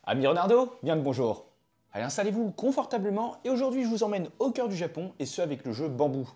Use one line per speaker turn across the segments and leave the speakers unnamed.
Ami Leonardo, bien le bonjour. Allez, installez-vous confortablement et aujourd'hui je vous emmène au cœur du Japon et ce avec le jeu Bamboo.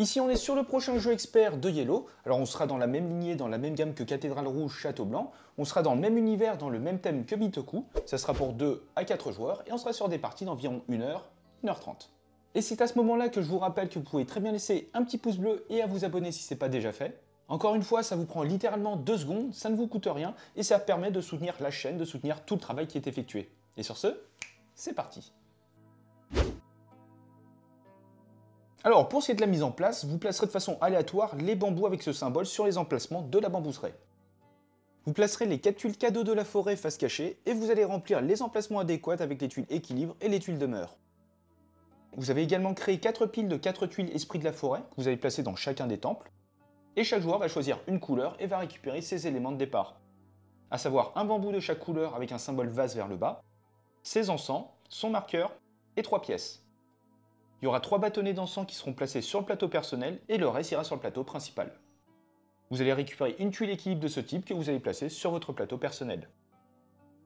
Ici on est sur le prochain jeu expert de Yellow, alors on sera dans la même lignée, dans la même gamme que Cathédrale Rouge, Château Blanc, on sera dans le même univers, dans le même thème que Bitoku, ça sera pour 2 à 4 joueurs et on sera sur des parties d'environ 1 heure, 1h30. Et c'est à ce moment-là que je vous rappelle que vous pouvez très bien laisser un petit pouce bleu et à vous abonner si ce n'est pas déjà fait. Encore une fois, ça vous prend littéralement 2 secondes, ça ne vous coûte rien et ça permet de soutenir la chaîne, de soutenir tout le travail qui est effectué. Et sur ce, c'est parti. Alors, pour ce qui est de la mise en place, vous placerez de façon aléatoire les bambous avec ce symbole sur les emplacements de la bambouseraie. Vous placerez les 4 tuiles cadeaux de la forêt face cachée et vous allez remplir les emplacements adéquats avec les tuiles équilibre et les tuiles demeure. Vous avez également créé 4 piles de 4 tuiles esprit de la forêt que vous allez placer dans chacun des temples. Et chaque joueur va choisir une couleur et va récupérer ses éléments de départ. À savoir un bambou de chaque couleur avec un symbole vase vers le bas, ses encens, son marqueur et 3 pièces. Il y aura 3 bâtonnets d'encens qui seront placés sur le plateau personnel et le reste ira sur le plateau principal. Vous allez récupérer une tuile équilibre de ce type que vous allez placer sur votre plateau personnel.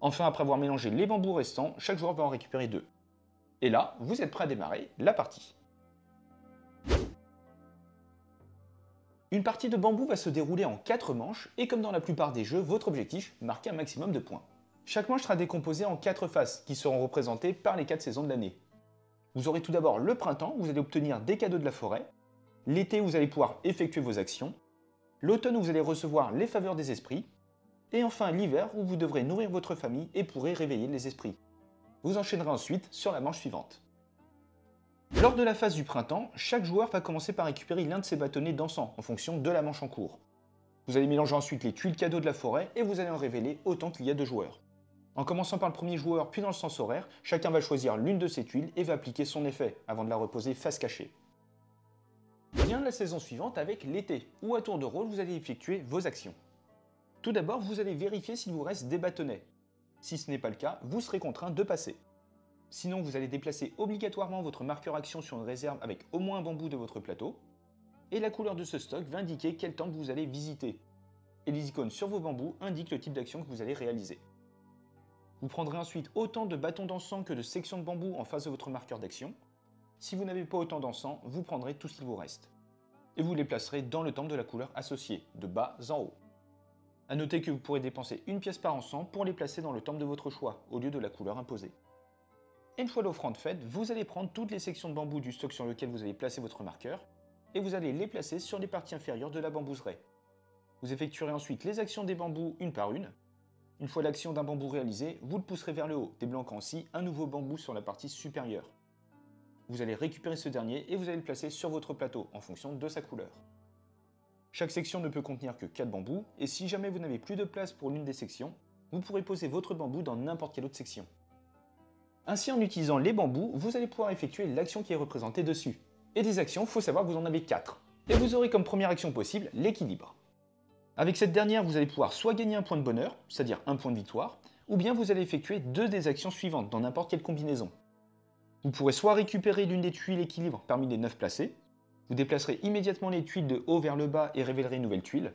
Enfin, après avoir mélangé les bambous restants, chaque joueur va en récupérer 2. Et là, vous êtes prêt à démarrer la partie. Une partie de bambou va se dérouler en 4 manches et comme dans la plupart des jeux, votre objectif, marquer un maximum de points. Chaque manche sera décomposée en 4 phases qui seront représentées par les 4 saisons de l'année. Vous aurez tout d'abord le printemps où vous allez obtenir des cadeaux de la forêt, l'été où vous allez pouvoir effectuer vos actions, l'automne où vous allez recevoir les faveurs des esprits, et enfin l'hiver où vous devrez nourrir votre famille et pourrez réveiller les esprits. Vous enchaînerez ensuite sur la manche suivante. Lors de la phase du printemps, chaque joueur va commencer par récupérer l'un de ses bâtonnets d'encens en fonction de la manche en cours. Vous allez mélanger ensuite les tuiles cadeaux de la forêt et vous allez en révéler autant qu'il y a de joueurs. En commençant par le premier joueur puis dans le sens horaire, chacun va choisir l'une de ses tuiles et va appliquer son effet avant de la reposer face cachée. Vient la saison suivante avec l'été, où à tour de rôle vous allez effectuer vos actions. Tout d'abord, vous allez vérifier s'il vous reste des bâtonnets. Si ce n'est pas le cas, vous serez contraint de passer. Sinon, vous allez déplacer obligatoirement votre marqueur action sur une réserve avec au moins un bambou de votre plateau. Et la couleur de ce stock va indiquer quel temple vous allez visiter. Et les icônes sur vos bambous indiquent le type d'action que vous allez réaliser. Vous prendrez ensuite autant de bâtons d'encens que de sections de bambou en face de votre marqueur d'action. Si vous n'avez pas autant d'encens, vous prendrez tout ce qu'il vous reste. Et vous les placerez dans le temple de la couleur associée, de bas en haut. A noter que vous pourrez dépenser une pièce par encens pour les placer dans le temple de votre choix, au lieu de la couleur imposée. Et une fois l'offrande faite, vous allez prendre toutes les sections de bambou du stock sur lequel vous avez placé votre marqueur, et vous allez les placer sur les parties inférieures de la bambouseraie. Vous effectuerez ensuite les actions des bambous une par une. Une fois l'action d'un bambou réalisée, vous le pousserez vers le haut, débloquant ainsi un nouveau bambou sur la partie supérieure. Vous allez récupérer ce dernier et vous allez le placer sur votre plateau en fonction de sa couleur. Chaque section ne peut contenir que 4 bambous, et si jamais vous n'avez plus de place pour l'une des sections, vous pourrez poser votre bambou dans n'importe quelle autre section. Ainsi, en utilisant les bambous, vous allez pouvoir effectuer l'action qui est représentée dessus. Et des actions, il faut savoir que vous en avez 4. Et vous aurez comme première action possible l'équilibre. Avec cette dernière, vous allez pouvoir soit gagner un point de bonheur, c'est-à-dire un point de victoire, ou bien vous allez effectuer 2 des actions suivantes dans n'importe quelle combinaison. Vous pourrez soit récupérer l'une des tuiles équilibre parmi les 9 placées, vous déplacerez immédiatement les tuiles de haut vers le bas et révélerez une nouvelle tuile,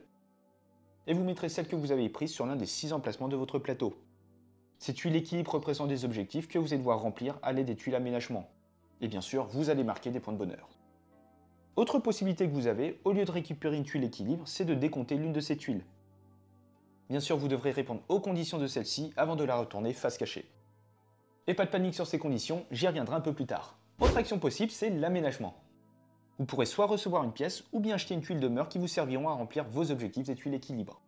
et vous mettrez celle que vous avez prise sur l'un des 6 emplacements de votre plateau. Ces tuiles équilibre représentent des objectifs que vous allez devoir remplir à l'aide des tuiles aménagement. Et bien sûr, vous allez marquer des points de bonheur. Autre possibilité que vous avez, au lieu de récupérer une tuile équilibre, c'est de décompter l'une de ces tuiles. Bien sûr, vous devrez répondre aux conditions de celle-ci avant de la retourner face cachée. Et pas de panique sur ces conditions, j'y reviendrai un peu plus tard. Autre action possible, c'est l'aménagement. Vous pourrez soit recevoir une pièce, ou bien acheter une tuile demeure qui vous serviront à remplir vos objectifs des tuiles équilibre.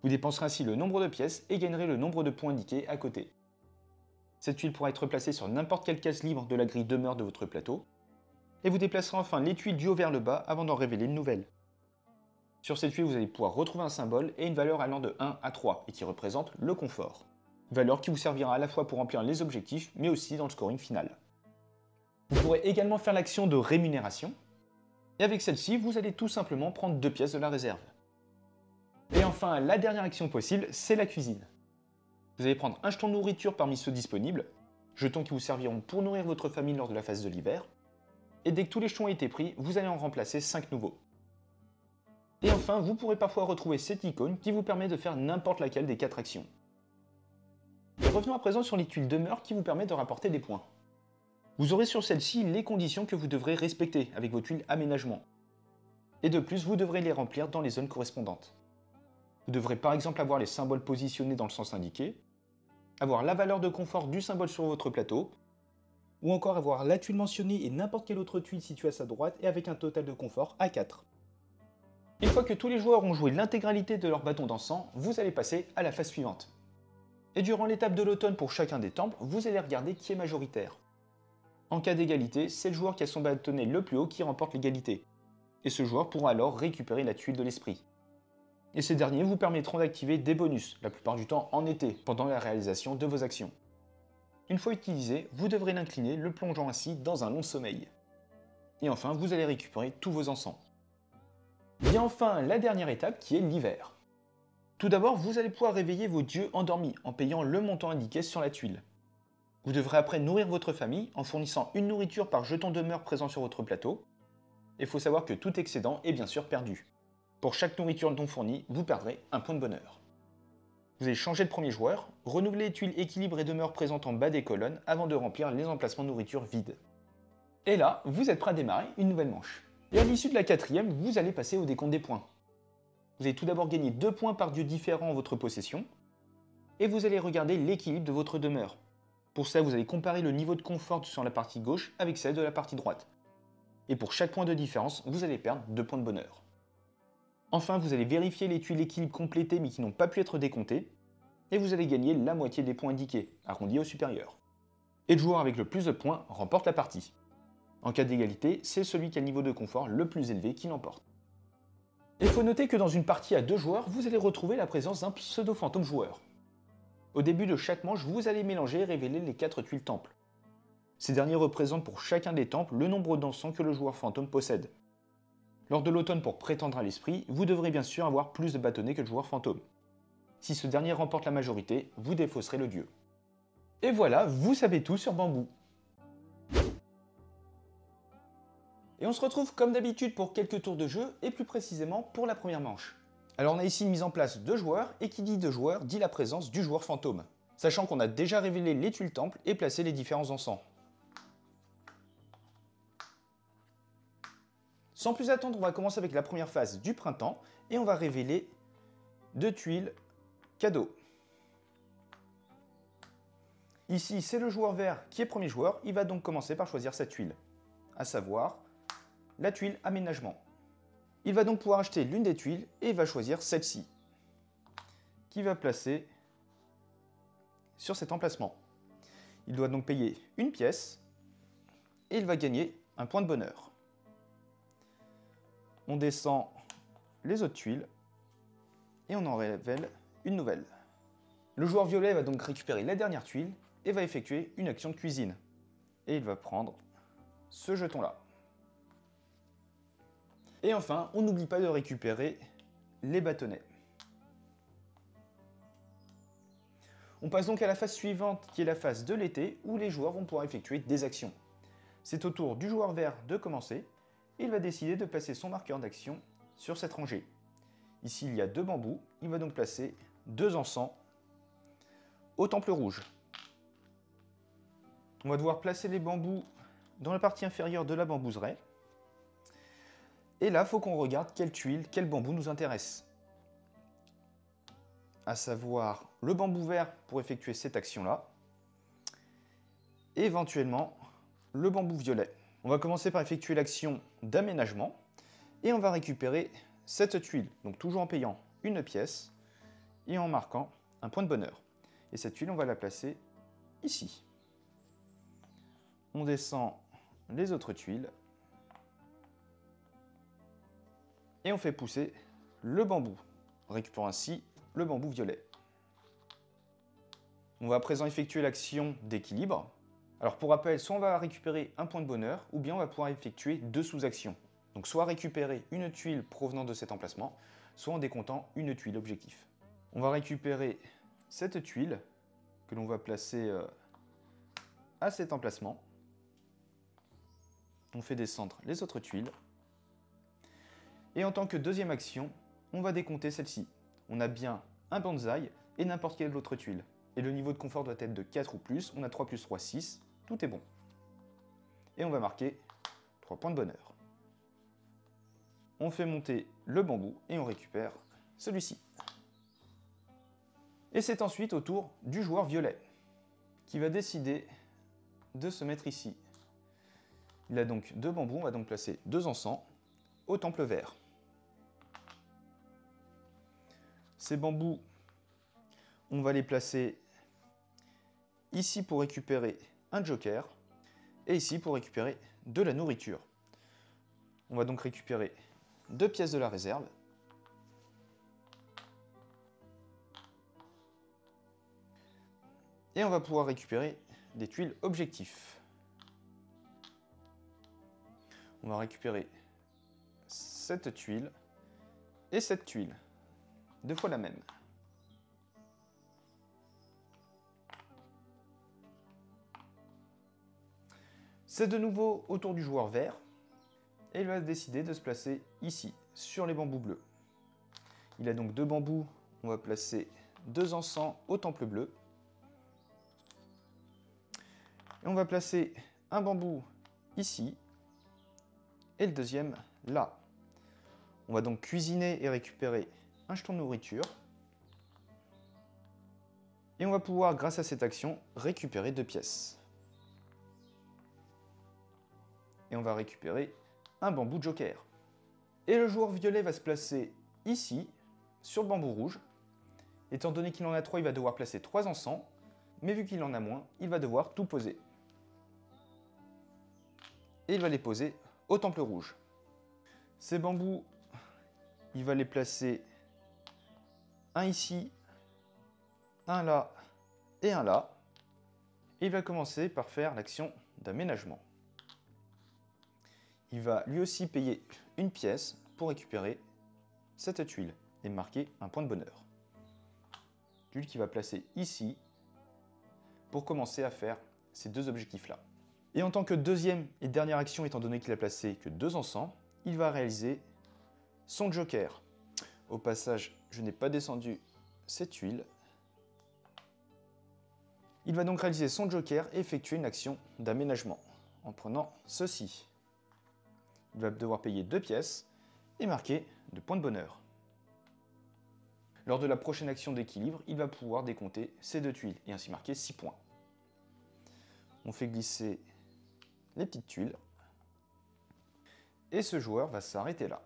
Vous dépenserez ainsi le nombre de pièces et gagnerez le nombre de points indiqués à côté. Cette tuile pourra être placée sur n'importe quelle case libre de la grille demeure de votre plateau, et vous déplacerez enfin les tuiles du haut vers le bas avant d'en révéler une nouvelle. Sur cette tuile, vous allez pouvoir retrouver un symbole et une valeur allant de 1 à 3 et qui représente le confort. Valeur qui vous servira à la fois pour remplir les objectifs mais aussi dans le scoring final. Vous pourrez également faire l'action de rémunération, et avec celle-ci, vous allez tout simplement prendre 2 pièces de la réserve. Et enfin, la dernière action possible, c'est la cuisine. Vous allez prendre un jeton de nourriture parmi ceux disponibles, jetons qui vous serviront pour nourrir votre famille lors de la phase de l'hiver, et dès que tous les jetons ont été pris, vous allez en remplacer 5 nouveaux. Et enfin, vous pourrez parfois retrouver cette icône qui vous permet de faire n'importe laquelle des 4 actions. Et revenons à présent sur les tuiles demeure qui vous permettent de rapporter des points. Vous aurez sur celle-ci les conditions que vous devrez respecter avec vos tuiles aménagement. Et de plus, vous devrez les remplir dans les zones correspondantes. Vous devrez par exemple avoir les symboles positionnés dans le sens indiqué, avoir la valeur de confort du symbole sur votre plateau, ou encore avoir la tuile mentionnée et n'importe quelle autre tuile située à sa droite et avec un total de confort à 4. Une fois que tous les joueurs ont joué l'intégralité de leur bâton d'encens, vous allez passer à la phase suivante. Et durant l'étape de l'automne pour chacun des temples, vous allez regarder qui est majoritaire. En cas d'égalité, c'est le joueur qui a son bâtonnet le plus haut qui remporte l'égalité. Et ce joueur pourra alors récupérer la tuile de l'esprit. Et ces derniers vous permettront d'activer des bonus, la plupart du temps en été, pendant la réalisation de vos actions. Une fois utilisé, vous devrez l'incliner, le plongeant ainsi dans un long sommeil. Et enfin, vous allez récupérer tous vos encens. Vient enfin la dernière étape qui est l'hiver. Tout d'abord, vous allez pouvoir réveiller vos dieux endormis en payant le montant indiqué sur la tuile. Vous devrez après nourrir votre famille en fournissant une nourriture par jeton demeure présent sur votre plateau. Il faut savoir que tout excédent est bien sûr perdu. Pour chaque nourriture non fournie, vous perdrez un point de bonheur. Vous allez changer de premier joueur, renouveler les tuiles équilibre et demeure présentes en bas des colonnes avant de remplir les emplacements de nourriture vides. Et là, vous êtes prêt à démarrer une nouvelle manche. Et à l'issue de la quatrième, vous allez passer au décompte des points. Vous allez tout d'abord gagner 2 points par dieu différent en votre possession, et vous allez regarder l'équilibre de votre demeure. Pour ça, vous allez comparer le niveau de confort sur la partie gauche avec celle de la partie droite. Et pour chaque point de différence, vous allez perdre 2 points de bonheur. Enfin, vous allez vérifier les tuiles équilibre complétées mais qui n'ont pas pu être décomptées, et vous allez gagner la moitié des points indiqués, arrondis au supérieur. Et le joueur avec le plus de points remporte la partie. En cas d'égalité, c'est celui qui a le niveau de confort le plus élevé qui l'emporte. Il faut noter que dans une partie à 2 joueurs, vous allez retrouver la présence d'un pseudo-fantôme joueur. Au début de chaque manche, vous allez mélanger et révéler les 4 tuiles temples. Ces derniers représentent pour chacun des temples le nombre d'encens que le joueur fantôme possède. Lors de l'automne pour prétendre à l'esprit, vous devrez bien sûr avoir plus de bâtonnets que le joueur fantôme. Si ce dernier remporte la majorité, vous défausserez le dieu. Et voilà, vous savez tout sur Bambou. Et on se retrouve comme d'habitude pour quelques tours de jeu, et plus précisément pour la première manche. Alors on a ici une mise en place de joueurs, et qui dit 2 joueurs dit la présence du joueur fantôme, sachant qu'on a déjà révélé les tuiles temples et placé les différents encens. Sans plus attendre, on va commencer avec la première phase du printemps, et on va révéler 2 tuiles cadeaux. Ici, c'est le joueur vert qui est premier joueur, il va donc commencer par choisir sa tuile, à savoir la tuile aménagement. Il va donc pouvoir acheter l'une des tuiles et il va choisir celle-ci, qui va placer sur cet emplacement. Il doit donc payer une pièce et il va gagner un point de bonheur. On descend les autres tuiles et on en révèle une nouvelle. Le joueur violet va donc récupérer la dernière tuile et va effectuer une action de cuisine. Et il va prendre ce jeton-là. Et enfin, on n'oublie pas de récupérer les bâtonnets. On passe donc à la phase suivante qui est la phase de l'été où les joueurs vont pouvoir effectuer des actions. C'est au tour du joueur vert de commencer. Il va décider de placer son marqueur d'action sur cette rangée. Ici, il y a 2 bambous. Il va donc placer 2 encens au temple rouge. On va devoir placer les bambous dans la partie inférieure de la bambouseraie. Et là, il faut qu'on regarde quelle tuile, quel bambou nous intéresse. À savoir le bambou vert pour effectuer cette action-là. Et éventuellement, le bambou violet. On va commencer par effectuer l'action d'aménagement. Et on va récupérer cette tuile, donc toujours en payant une pièce et en marquant un point de bonheur. Et cette tuile, on va la placer ici. On descend les autres tuiles. Et on fait pousser le bambou, récupérant ainsi le bambou violet. On va à présent effectuer l'action d'équilibre. Alors pour rappel, soit on va récupérer un point de bonheur, ou bien on va pouvoir effectuer 2 sous-actions. Donc soit récupérer une tuile provenant de cet emplacement, soit en décomptant une tuile objectif. On va récupérer cette tuile que l'on va placer à cet emplacement. On fait descendre les autres tuiles. Et en tant que deuxième action, on va décompter celle-ci. On a bien un bonsaï et n'importe quelle autre tuile. et le niveau de confort doit être de 4 ou plus. On a 3 plus 3, 6. Tout est bon. Et on va marquer 3 points de bonheur. On fait monter le bambou et on récupère celui-ci. Et c'est ensuite au tour du joueur violet qui va décider de se mettre ici. Il a donc 2 bambous, on va donc placer 2 encens au temple vert. Ces bambous, on va les placer ici pour récupérer un joker et ici pour récupérer de la nourriture. On va donc récupérer 2 pièces de la réserve. Et on va pouvoir récupérer des tuiles objectifs. On va récupérer cette tuile et cette tuile. 2 fois la même. C'est de nouveau au tour du joueur vert. Et il va décider de se placer ici, sur les bambous bleus. Il a donc 2 bambous. On va placer 2 encens au temple bleu. Et on va placer un bambou ici et le deuxième là. On va donc cuisiner et récupérer un jeton de nourriture. Et on va pouvoir, grâce à cette action, récupérer 2 pièces. Et on va récupérer un bambou joker. Et le joueur violet va se placer ici, sur le bambou rouge. Étant donné qu'il en a 3, il va devoir placer 3 encens. Mais vu qu'il en a moins, il va devoir tout poser. Et il va les poser au temple rouge. Ces bambous, il va les placer un ici, un là et un là. Et il va commencer par faire l'action d'aménagement. Il va lui aussi payer une pièce pour récupérer cette tuile et marquer un point de bonheur. Tuile qu'il va placer ici pour commencer à faire ces 2 objectifs-là. Et en tant que deuxième et dernière action, étant donné qu'il a placé que 2 encens, il va réaliser son joker. Au passage, je n'ai pas descendu cette tuile. Il va donc réaliser son joker et effectuer une action d'aménagement en prenant ceci. Il va devoir payer 2 pièces et marquer 2 points de bonheur. Lors de la prochaine action d'équilibre, il va pouvoir décompter ces 2 tuiles et ainsi marquer 6 points. On fait glisser les petites tuiles. Et ce joueur va s'arrêter là.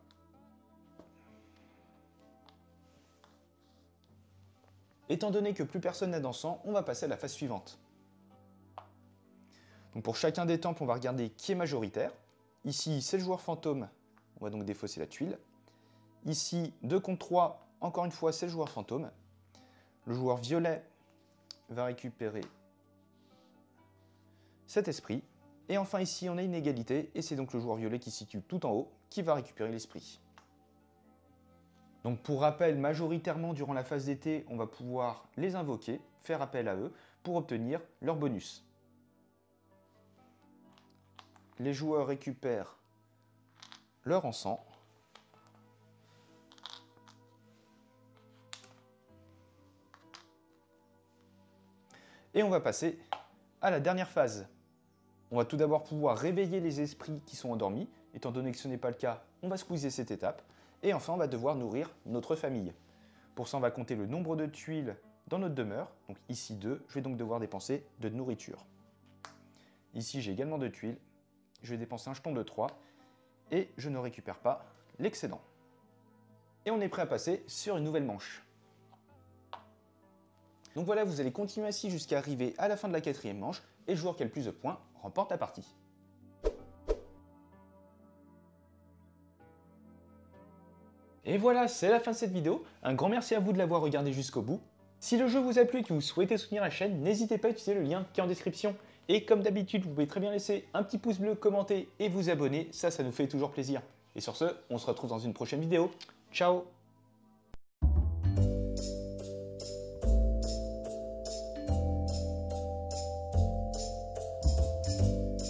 Étant donné que plus personne n'a d'encens, on va passer à la phase suivante. Donc pour chacun des temples, on va regarder qui est majoritaire. Ici, c'est le joueur fantôme. On va donc défausser la tuile. Ici, 2 contre 3, encore une fois, c'est le joueur fantôme. Le joueur violet va récupérer cet esprit. Et enfin ici, on a une égalité, et c'est donc le joueur violet qui se situe tout en haut, qui va récupérer l'esprit. Donc pour rappel, majoritairement durant la phase d'été, on va pouvoir les invoquer, faire appel à eux, pour obtenir leur bonus. Les joueurs récupèrent leur encens. Et on va passer à la dernière phase. On va tout d'abord pouvoir réveiller les esprits qui sont endormis. Étant donné que ce n'est pas le cas, on va squeezer cette étape. Et enfin, on va devoir nourrir notre famille. Pour ça, on va compter le nombre de tuiles dans notre demeure. Donc ici 2, je vais donc devoir dépenser 2 de nourriture. Ici, j'ai également 2 tuiles. Je vais dépenser un jeton de 3. Et je ne récupère pas l'excédent. Et on est prêt à passer sur une nouvelle manche. Donc voilà, vous allez continuer ainsi jusqu'à arriver à la fin de la 4e manche. Et le joueur qui a le plus de points remporte la partie. Et voilà, c'est la fin de cette vidéo. Un grand merci à vous de l'avoir regardé jusqu'au bout. Si le jeu vous a plu et que vous souhaitez soutenir la chaîne, n'hésitez pas à utiliser le lien qui est en description. Et comme d'habitude, vous pouvez très bien laisser un petit pouce bleu, commenter et vous abonner. Ça nous fait toujours plaisir. Et sur ce, on se retrouve dans une prochaine vidéo. Ciao!